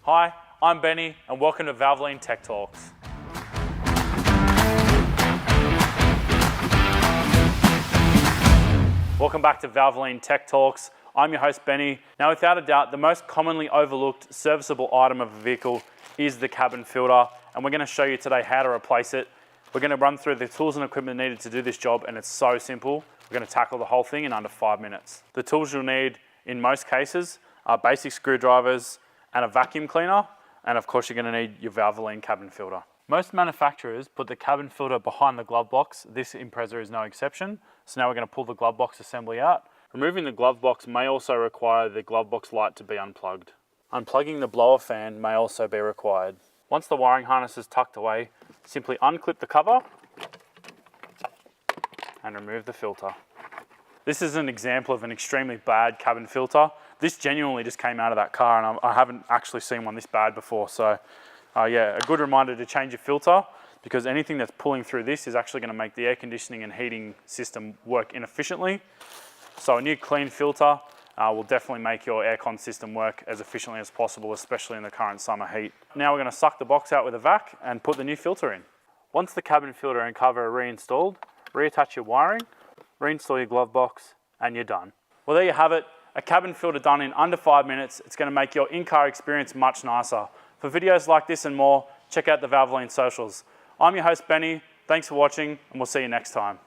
Hi, I'm Benny and welcome to Valvoline Tech Talks. Welcome back to Valvoline Tech Talks. I'm your host Benny. Now without a doubt, the most commonly overlooked serviceable item of a vehicle is the cabin filter, and we're going to show you today how to replace it. We're going to run through the tools and equipment needed to do this job, and it's so simple. We're going to tackle the whole thing in under 5 minutes. The tools you'll need in most cases are basic screwdrivers and a vacuum cleaner, and of course you're going to need your Valvoline cabin filter. Most manufacturers put the cabin filter behind the glove box. This Impreza is no exception. So now we're going to pull the glove box assembly out. Removing the glove box may also require the glove box light to be unplugged. Unplugging the blower fan may also be required. Once the wiring harness is tucked away, simply unclip the cover and remove the filter. This is an example of an extremely bad cabin filter. This genuinely just came out of that car, and I haven't actually seen one this bad before. So yeah, a good reminder to change your filter, because anything that's pulling through this is actually going to make the air conditioning and heating system work inefficiently. So a new clean filter will definitely make your aircon system work as efficiently as possible, especially in the current summer heat. Now we're going to suck the box out with a vac and put the new filter in. Once the cabin filter and cover are reinstalled, reattach your wiring, reinstall your glove box, and you're done. Well, there you have it. A cabin filter done in under 5 minutes. It's going to make your in-car experience much nicer. For videos like this and more, check out the Valvoline socials. I'm your host Benny. Thanks for watching, and we'll see you next time.